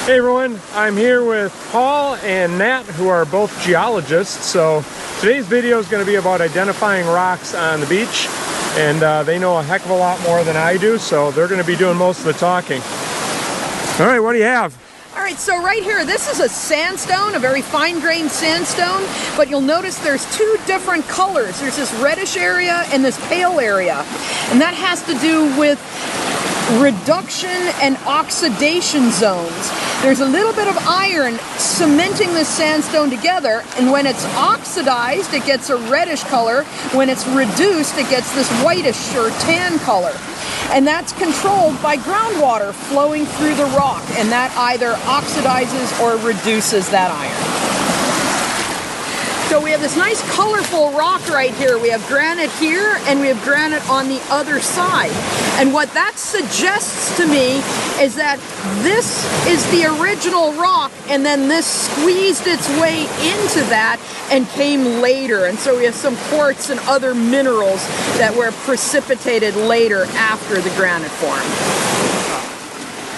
Hey everyone, I'm here with Paul and Nat, who are both geologists. So today's video is going to be about identifying rocks on the beach, and they know a heck of a lot more than I do, so they're going to be doing most of the talking. All right, what do you have? All right, so right here, this is a sandstone, a very fine-grained sandstone, but you'll notice there's two different colors. There's this reddish area and this pale area, and that has to do with reduction and oxidation zones. There's a little bit of iron cementing this sandstone together, and when it's oxidized, it gets a reddish color. When it's reduced, it gets this whitish or tan color. And that's controlled by groundwater flowing through the rock, and that either oxidizes or reduces that iron. So we have this nice colorful rock right here. We have granite here and we have granite on the other side. And what that suggests to me is that this is the original rock, and then this squeezed its way into that and came later. And so we have some quartz and other minerals that were precipitated later after the granite formed.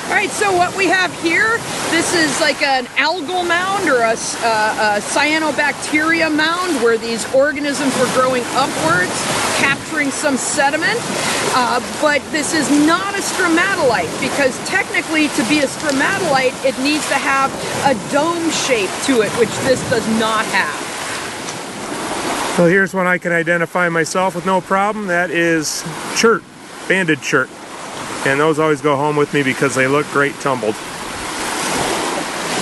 All right, so what we have here, this is like an algal mound or a cyanobacteria mound where these organisms were growing upwards, capturing some sediment. But this is not a stromatolite, because technically to be a stromatolite, it needs to have a dome shape to it, which this does not have. Well, here's one I can identify myself with no problem. That is Chert, banded Chert. And those always go home with me because they look great tumbled.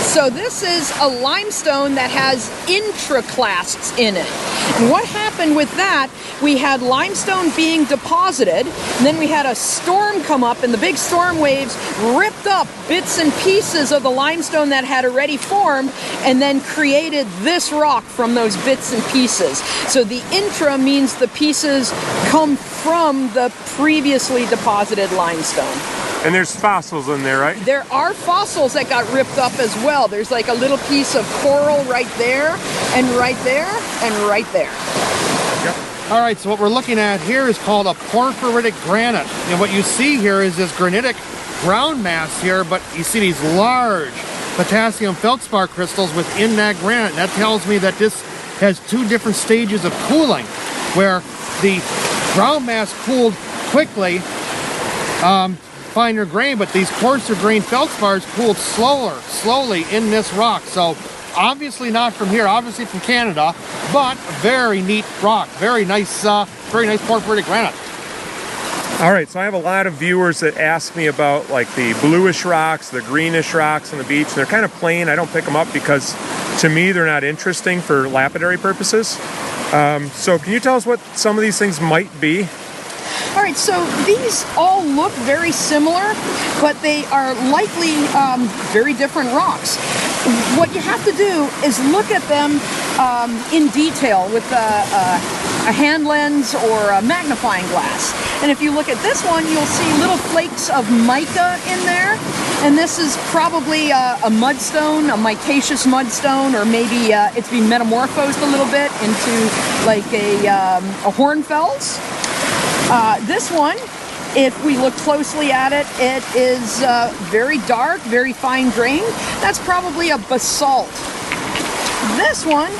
So this is a limestone that has intraclasts in it. And what happened with that, we had limestone being deposited, and then we had a storm come up, and the big storm waves ripped up bits and pieces of the limestone that had already formed, and then created this rock from those bits and pieces. So the intra means the pieces come from the previously deposited limestone. And there's fossils in there, right? There are fossils that got ripped up as well. There's like a little piece of coral right there, and right there, and right there. Yep. All right, so what we're looking at here is called a porphyritic granite. And what you see here is this granitic ground mass here, but you see these large potassium feldspar crystals within that granite. And that tells me that this has two different stages of cooling, where the ground mass cooled quickly, finer grain, but these coarser grain feldspars cooled slowly in this rock. So obviously not from here, obviously from Canada, but a very neat rock, very nice porphyritic granite. All right, so I have a lot of viewers that ask me about like the bluish rocks, the greenish rocks on the beach. They're kind of plain. I don't pick them up because to me they're not interesting for lapidary purposes. So can you tell us what some of these things might be? All right, so these all look very similar, but they are likely very different rocks. What you have to do is look at them in detail with a hand lens or a magnifying glass. And if you look at this one, you'll see little flakes of mica in there. And this is probably a mudstone, a micaceous mudstone, or maybe it's been metamorphosed a little bit into like a Hornfels. This one, if we look closely at it, it is very dark, very fine grained. That's probably a basalt. This one,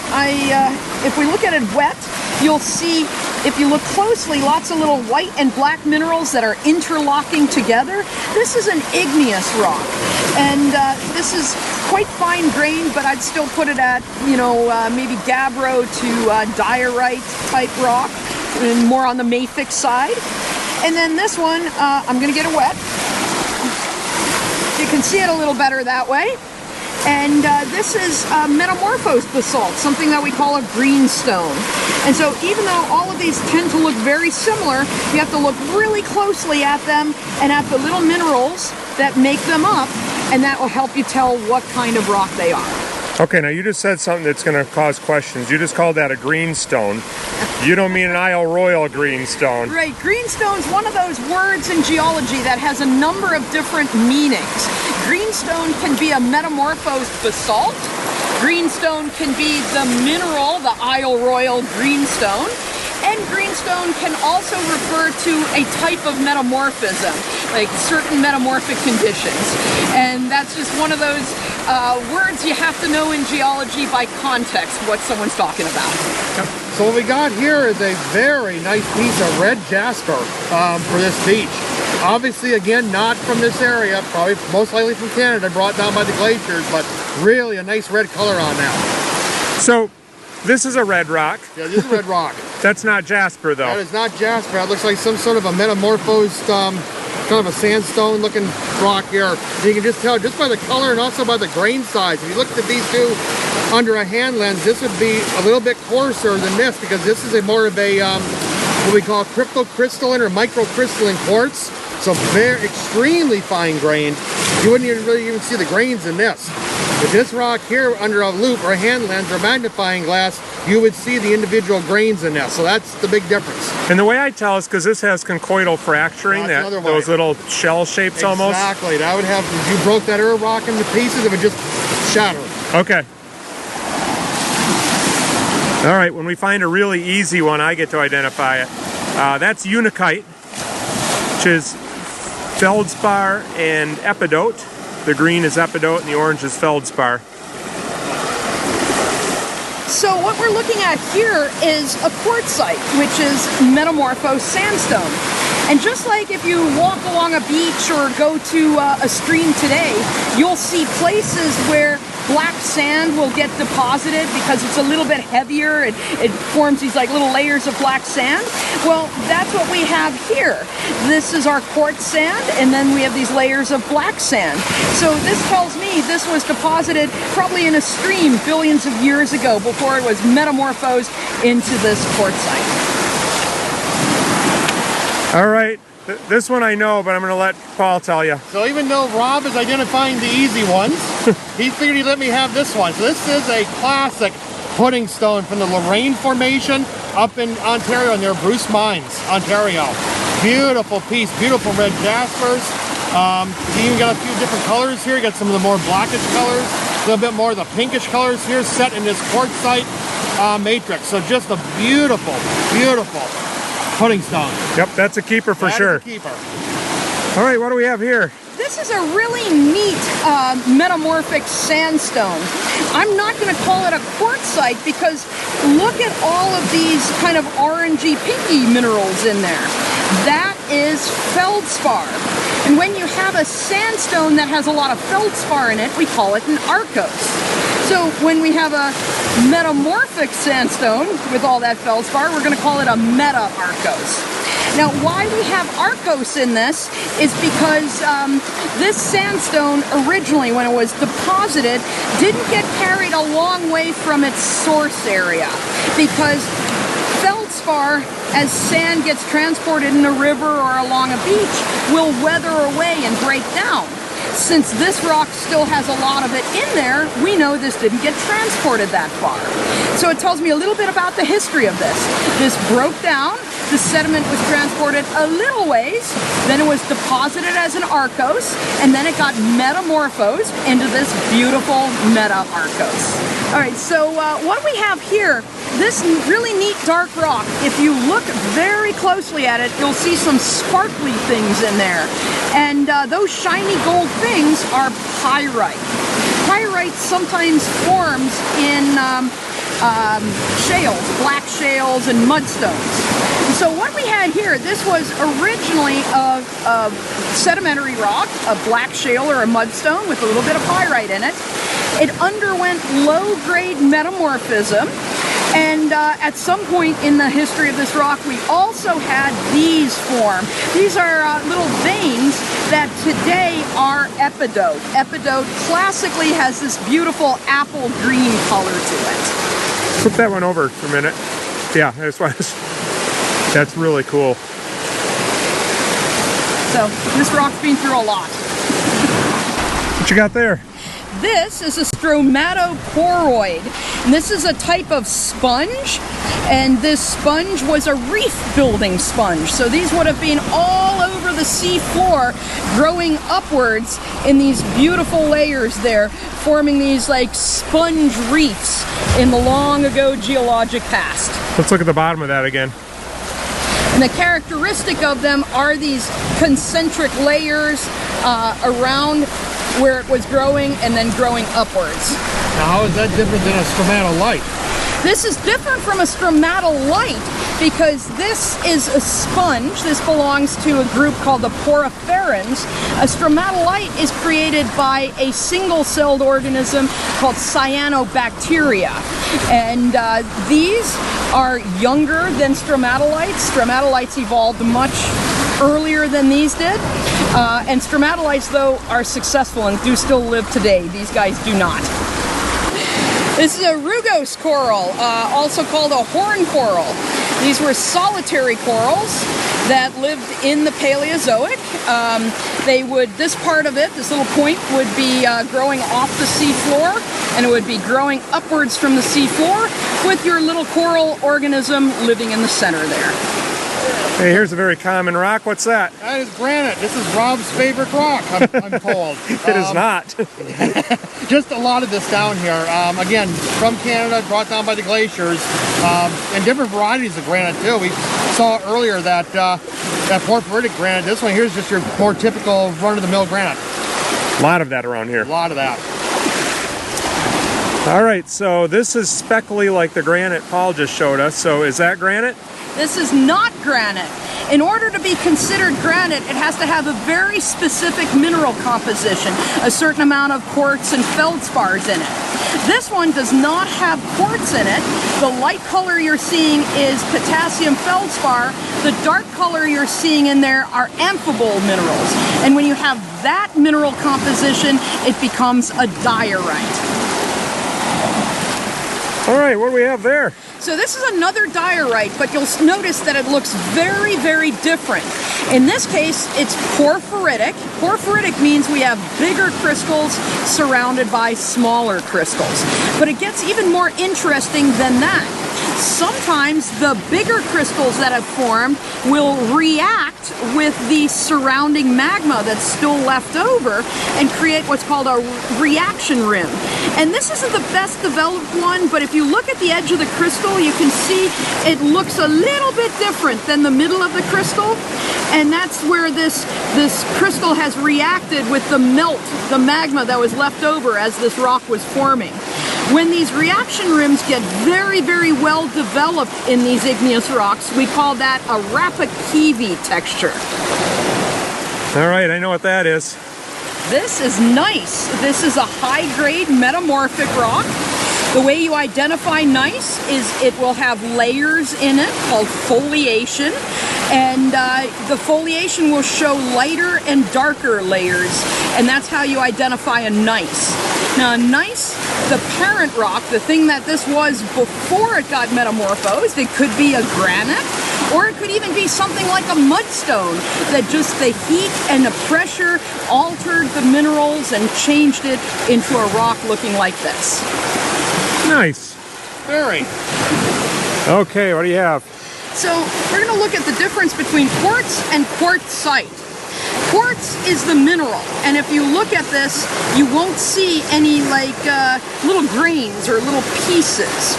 if we look at it wet, you'll see, if you look closely, lots of little white and black minerals that are interlocking together. This is an igneous rock, and this is quite fine grained, but I'd still put it at, you know, maybe gabbro to diorite type rock, and more on the mafic side. And then this one, I'm going to get it wet. You can see it a little better that way. And this is metamorphosed basalt, something that we call a greenstone. And so even though all of these tend to look very similar, you have to look really closely at them and at the little minerals that make them up, and that will help you tell what kind of rock they are. Okay, now you just said something that's going to cause questions. You just called that a greenstone. You don't mean an Isle Royale greenstone. Right, greenstone's one of those words in geology that has a number of different meanings. Greenstone can be a metamorphosed basalt. Greenstone can be the mineral, the Isle Royale greenstone. And greenstone can also refer to a type of metamorphism, like certain metamorphic conditions. And that's just one of those words you have to know in geology by context, what someone's talking about. So what we got here is a very nice piece of red jasper for this beach. Obviously, again, not from this area, probably most likely from Canada, brought down by the glaciers, but really a nice red color on that. So this is a red rock. Yeah, this is a red rock. That's not jasper, though. That is not jasper. That looks like some sort of a metamorphosed, kind of a sandstone looking rock here. And you can just tell just by the color and also by the grain size. If you look at these two under a hand lens, this would be a little bit coarser than this, because this is a more of a what we call cryptocrystalline or microcrystalline quartz. So very extremely fine grained. You wouldn't really even see the grains in this. With this rock here under a loupe or a hand lens or magnifying glass, you would see the individual grains in this. So that's the big difference. And the way I tell is because this has conchoidal fracturing, those little shell shapes almost. Exactly. That would have, if you broke that other rock into pieces, it would just shatter. Okay. All right, when we find a really easy one, I get to identify it. That's unikite, which is Feldspar and Epidote. The green is Epidote and the orange is Feldspar. So what we're looking at here is a quartzite, which is metamorphosed sandstone. And just like if you walk along a beach or go to a stream today, you'll see places where black sand will get deposited because it's a little bit heavier. It forms these like little layers of black sand. Well, that's what we have here. This is our quartz sand, and then we have these layers of black sand. So this tells me this was deposited probably in a stream billions of years ago before it was metamorphosed into this quartzite. All right, this one I know, but I'm gonna let Paul tell you. So even though Rob is identifying the easy ones, he figured he'd let me have this one. So this is a classic pudding stone from the Lorraine Formation up in Ontario near Bruce Mines, Ontario. Beautiful piece, beautiful red jaspers. You even got a few different colors here. You got some of the more blackish colors, a little bit more of the pinkish colors here set in this quartzite matrix. So just a beautiful, beautiful pudding stone. Yep, that's a keeper for sure. That is a keeper. All right, what do we have here? This is a really neat metamorphic sandstone. I'm not going to call it a quartzite because look at all of these kind of orangey pinky minerals in there. That is feldspar. And when you have a sandstone that has a lot of feldspar in it, we call it an arkose. So when we have a metamorphic sandstone with all that feldspar, we're going to call it a meta-arkose. Now, why we have arkose in this is because this sandstone originally, when it was deposited, didn't get carried a long way from its source area, because feldspar, as sand gets transported in a river or along a beach, will weather away and break down. Since this rock still has a lot of it in there, we know this didn't get transported that far. So it tells me a little bit about the history of this. This broke down, the sediment was transported a little ways, then it was deposited as an arkose, and then it got metamorphosed into this beautiful meta-arkose. All right, so what we have here, this really neat dark rock, if you look very closely at it, you'll see some sparkly things in there. And those shiny gold things are pyrite. Pyrite sometimes forms in shales, black shales and mudstones. So what we had here, this was originally a sedimentary rock, a black shale or a mudstone with a little bit of pyrite in it. It underwent low-grade metamorphism, and at some point in the history of this rock, we also had these form. These are little veins that today are epidote. Epidote classically has this beautiful apple green color to it. Flip that one over for a minute. Yeah, that's really cool. So this rock's been through a lot. What you got there? This is a stromatoporoid, and this is a type of sponge, and this sponge was a reef-building sponge. So these would have been all over the sea floor, growing upwards in these beautiful layers there, forming these like sponge reefs in the long ago geologic past. Let's look at the bottom of that again. And the characteristic of them are these concentric layers around where it was growing and then growing upwards. Now, how is that different than a stromatolite? This is different from a stromatolite because this is a sponge. This belongs to a group called the porphyrians. A stromatolite is created by a single-celled organism called Cyanobacteria. And these are younger than stromatolites. Stromatolites evolved much earlier than these did. And stromatolites, though, are successful and do still live today. These guys do not. This is a rugose coral, also called a horn coral. These were solitary corals that lived in the Paleozoic. This part of it, this little point, would be growing off the seafloor, and it would be growing upwards from the seafloor with your little coral organism living in the center there. Hey, here's a very common rock. What's that? That is granite. This is Rob's favorite rock, I'm told. It is not. Just a lot of this down here. Again, from Canada, brought down by the glaciers, and different varieties of granite too. We saw earlier that that porphyritic granite. This one here is just your more typical run-of-the-mill granite. A lot of that around here. A lot of that. All right, so this is speckly like the granite Paul just showed us. So is that granite? This is not granite. In order to be considered granite, it has to have a very specific mineral composition, a certain amount of quartz and feldspars in it. This one does not have quartz in it. The light color you're seeing is potassium feldspar. The dark color you're seeing in there are amphibole minerals. And when you have that mineral composition, it becomes a diorite. All right, what do we have there? So this is another diorite, but you'll notice that it looks very, very different. In this case, it's porphyritic. Porphyritic means we have bigger crystals surrounded by smaller crystals. But it gets even more interesting than that. Sometimes the bigger crystals that have formed will react with the surrounding magma that's still left over and create what's called a reaction rim. And this isn't the best developed one, but if you look at the edge of the crystal, you can see it looks a little bit different than the middle of the crystal. And that's where this crystal has reacted with the magma that was left over as this rock was forming. When these reaction rims get very, very well developed in these igneous rocks, we call that a Rapakivi texture. All right, I know what that is. This is gneiss. This is a high-grade metamorphic rock. The way you identify gneiss is it will have layers in it called foliation, and the foliation will show lighter and darker layers, and that's how you identify a gneiss. Now, gneiss, the parent rock, the thing that this was before it got metamorphosed, it could be a granite, or it could even be something like a mudstone that just the heat and the pressure altered the minerals and changed it into a rock looking like this. Nice. Very. Okay, what do you have? So we're going to look at the difference between quartz and quartzite. Quartz is the mineral, and if you look at this, you won't see any like little grains or little pieces.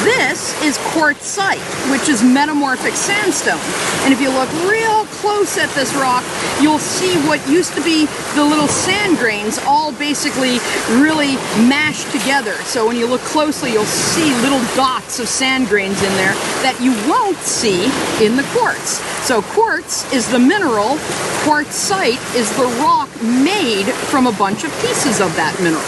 This is quartzite, which is metamorphic sandstone. And if you look real close at this rock, you'll see what used to be the little sand grains all basically really mashed together. So when you look closely, you'll see little dots of sand grains in there that you won't see in the quartz. So quartz is the mineral, quartzite is the rock made from a bunch of pieces of that mineral.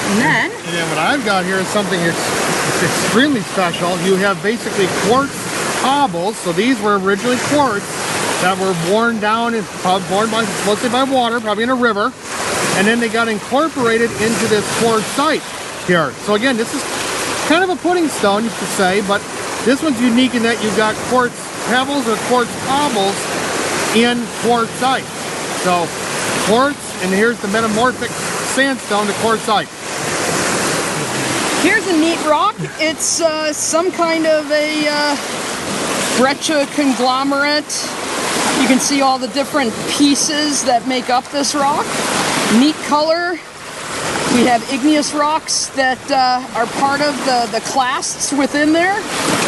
And then what I've got here is something extremely special. You have basically quartz cobbles. So these were originally quartz that were worn down and worn by, mostly by water, probably in a river, and then they got incorporated into this quartzite here. So again, this is kind of a pudding stone, you could say, but this one's unique in that you've got quartz pebbles or quartz cobbles in quartzite. So quartz, and here's the metamorphic sandstone to quartzite. here's a neat rock. It's some kind of a Breccia Conglomerate. You can see all the different pieces that make up this rock. Neat color. We have igneous rocks that are part of the clasts within there,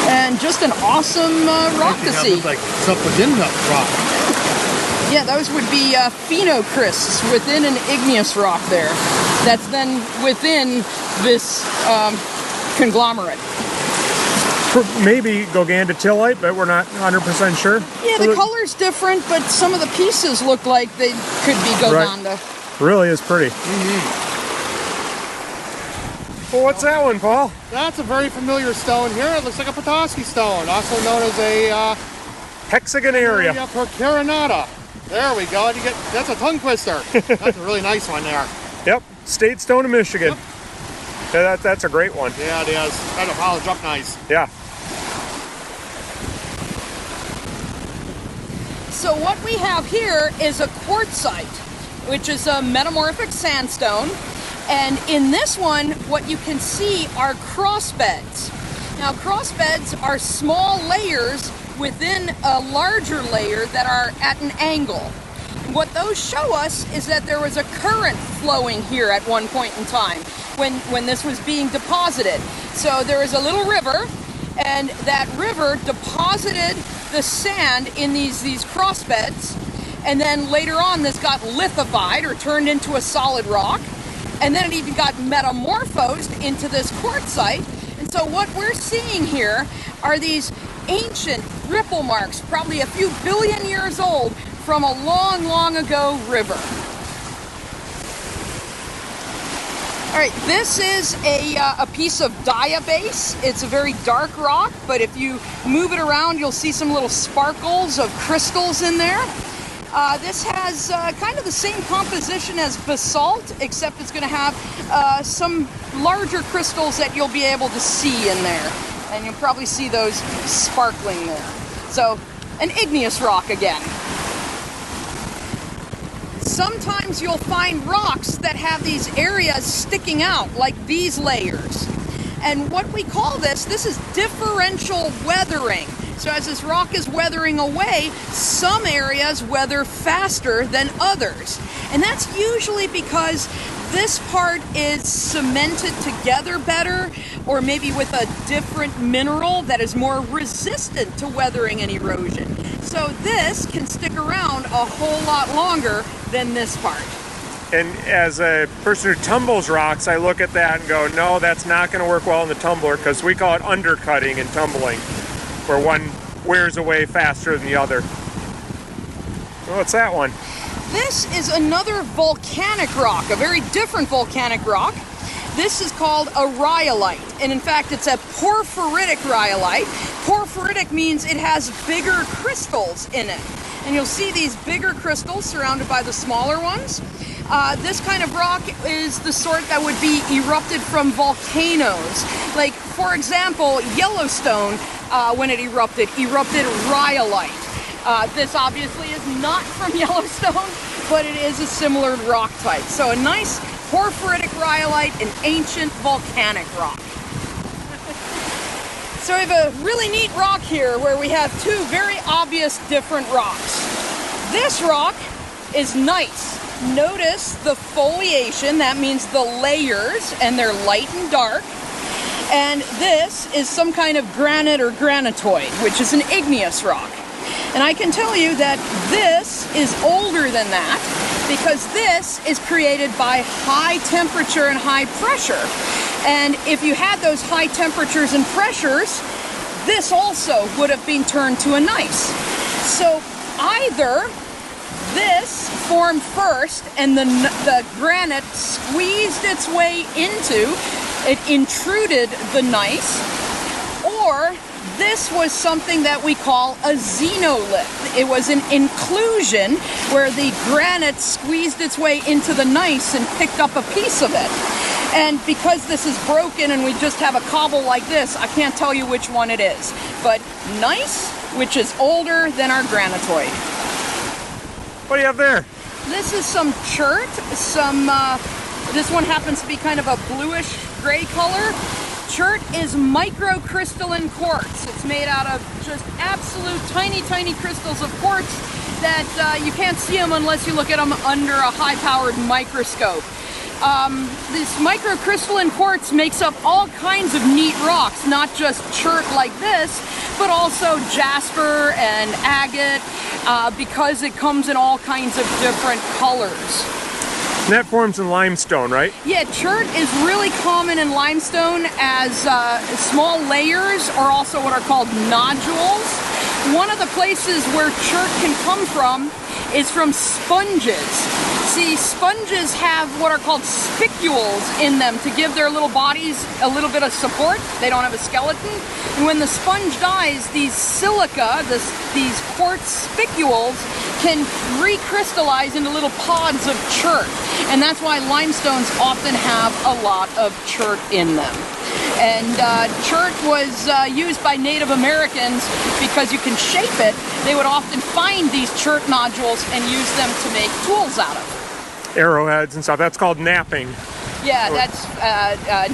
and just an awesome rock to see. Looks like stuff within the rock. Yeah, those would be phenocrysts within an igneous rock there. That's then within this conglomerate. Maybe Gowganda Tillite, but we're not 100% sure. Yeah, the color's different, but some of the pieces look like they could be Gowganda. Right. Really is pretty. Well, what's that one, Paul? That's a very familiar stone here. It looks like a Petoskey stone, also known as a hexagon area. Percarinata. There we go. That's a tongue twister. That's a really nice one there. Yep, State Stone of Michigan. Yep. Yeah, that's a great one. Yeah, it is. Kind of polished up nice. Yeah. So what we have here is a quartzite, which is a metamorphic sandstone. And in this one, what you can see are crossbeds. Now, crossbeds are small layers within a larger layer that are at an angle. What those show us is that there was a current flowing here at one point in time when this was being deposited. So there was a little river, and that river deposited the sand in these crossbeds, and then later on this got lithified or turned into a solid rock, and then it even got metamorphosed into this quartzite. And so what we're seeing here are these ancient ripple marks, probably a few billion years old, from a long, long ago river. All right, this is a piece of diabase. It's a very dark rock, but if you move it around, you'll see some little sparkles of crystals in there. This has kind of the same composition as basalt, except it's going to have some larger crystals that you'll be able to see in there. And you'll probably see those sparkling there. So, an igneous rock again. Sometimes you'll find rocks that have these areas sticking out, like these layers. And what we call this is differential weathering. So as this rock is weathering away, some areas weather faster than others. And that's usually because this part is cemented together better, or maybe with a different mineral that is more resistant to weathering and erosion. So this can stick around a whole lot longer than this part. And as a person who tumbles rocks, I look at that and go, no, that's not going to work well in the tumbler, because we call it undercutting and tumbling, where one wears away faster than the other. What's that one? This is another volcanic rock, a very different volcanic rock. This is called a rhyolite, and in fact it's a porphyritic rhyolite. Porphyritic means it has bigger crystals in it. And you'll see these bigger crystals surrounded by the smaller ones. This kind of rock is the sort that would be erupted from volcanoes. Like, for example, Yellowstone, when it erupted rhyolite. This obviously is not from Yellowstone, but it is a similar rock type. So a nice porphyritic rhyolite, an ancient volcanic rock. So we have a really neat rock here where we have two very obvious different rocks. This rock is gneiss. Notice the foliation, that means the layers, and they're light and dark. And this is some kind of granite or granitoid, which is an igneous rock. And I can tell you that this is older than that, because this is created by high temperature and high pressure. And if you had those high temperatures and pressures, this also would have been turned to a gneiss. So either this formed first and the granite squeezed its way into, it intruded the gneiss, or this was something that we call a xenolith. It was an inclusion where the granite squeezed its way into the gneiss and picked up a piece of it. And because this is broken and we just have a cobble like this, I can't tell you which one it is. But gneiss, which is older than our granitoid. What do you have there? This is some chert. This one happens to be kind of a bluish gray color. Chert is microcrystalline quartz. It's made out of just absolute tiny, tiny crystals of quartz that you can't see them unless you look at them under a high-powered microscope. this microcrystalline quartz makes up all kinds of neat rocks, not just chert like this, but also jasper and agate, because it comes in all kinds of different colors. And that forms in limestone, right? Yeah, chert is really common in limestone as small layers, or also what are called nodules. One of the places where chert can come from is from sponges. See, sponges have what are called spicules in them to give their little bodies a little bit of support. They don't have a skeleton. And when the sponge dies, these silica, these quartz spicules, can recrystallize into little pods of chert. And that's why limestones often have a lot of chert in them. And chert was used by Native Americans because you can shape it. They would often find these chert nodules and use them to make tools out of. Arrowheads and stuff. That's called napping. Yeah, that's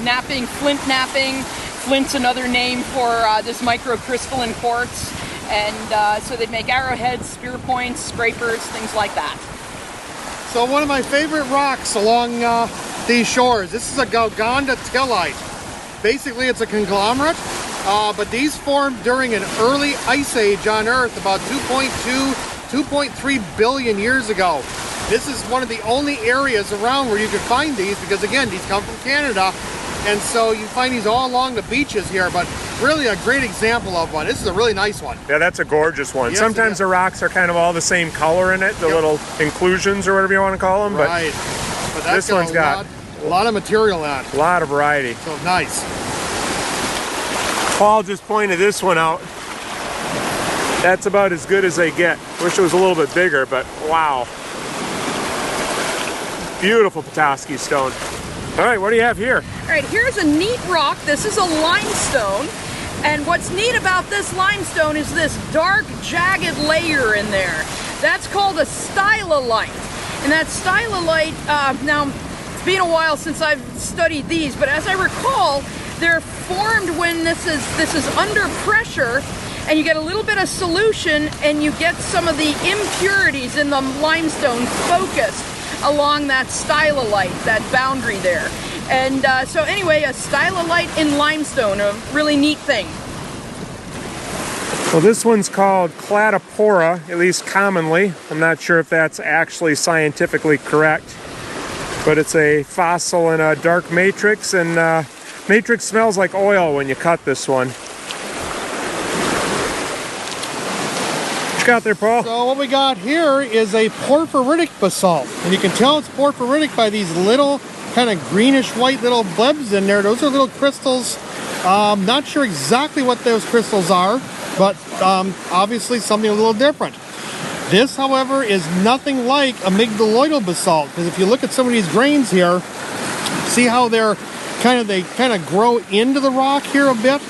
napping, flint napping. Flint's another name for this microcrystalline quartz. And so they'd make arrowheads, spear points, scrapers, things like that. So one of my favorite rocks along these shores, this is a Gowganda Tillite. Basically it's a conglomerate, but these formed during an early ice age on Earth about 2.3 billion years ago. This is one of the only areas around where you can find these because, again, these come from Canada, and so you find these all along the beaches here, but really a great example of one. This is a really nice one. Yeah, that's a gorgeous one. Yes, sometimes the rocks are kind of all the same color in it, the little inclusions or whatever you want to call them. Right. But that's this one's got a lot of material on it. A lot of variety. So nice. Paul just pointed this one out. That's about as good as they get. Wish it was a little bit bigger, but wow. Beautiful Petoskey stone. All right, what do you have here? All right, here's a neat rock. This is a limestone. And what's neat about this limestone is this dark, jagged layer in there. That's called a stylolite. And that stylolite, now, it's been a while since I've studied these, but as I recall, they're formed when this is under pressure, and you get a little bit of solution, and you get some of the impurities in the limestone focused along that stylolite, that boundary there. And so anyway, a stylolite in limestone, a really neat thing. Well, this one's called Cladophora, at least commonly. I'm not sure if that's actually scientifically correct, but it's a fossil in a dark matrix, and matrix smells like oil when you cut this one. What you got there, Paul? So what we got here is a porphyritic basalt, and you can tell it's porphyritic by these little kind of greenish white little blebs in there. Those are little crystals. Not sure exactly what those crystals are, but obviously something a little different. This, however, is nothing like amygdaloidal basalt, because if you look at some of these grains here, see how they kind of grow into the rock here a bit.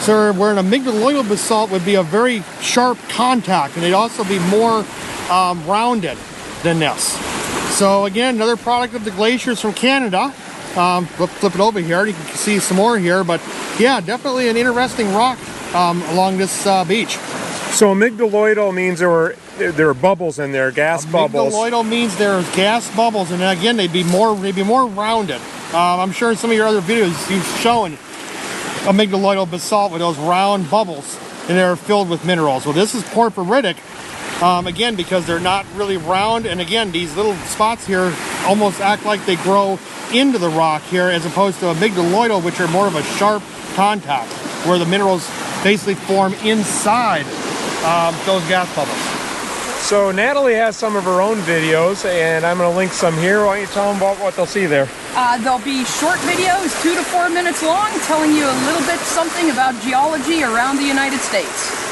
So where an amygdaloidal basalt would be a very sharp contact, and it'd also be more rounded than this. So again, another product of the glaciers from Canada. Flip it over here, you can see some more here, but yeah, definitely an interesting rock along this beach. So amygdaloidal means there were bubbles in there, gas bubbles. Amygdaloidal means there's gas bubbles, and again, they'd be more rounded. I'm sure in some of your other videos you've shown amygdaloidal basalt with those round bubbles, and they're filled with minerals. Well, this is porphyritic, again, because they're not really round, and again, these little spots here almost act like they grow into the rock here, as opposed to amygdaloidal, which are more of a sharp contact, where the minerals basically form inside those gas bubbles. So Natalie has some of her own videos, and I'm going to link some here. Why don't you tell them about what they'll see there? There'll be short videos, 2 to 4 minutes long, telling you a little bit something about geology around the United States.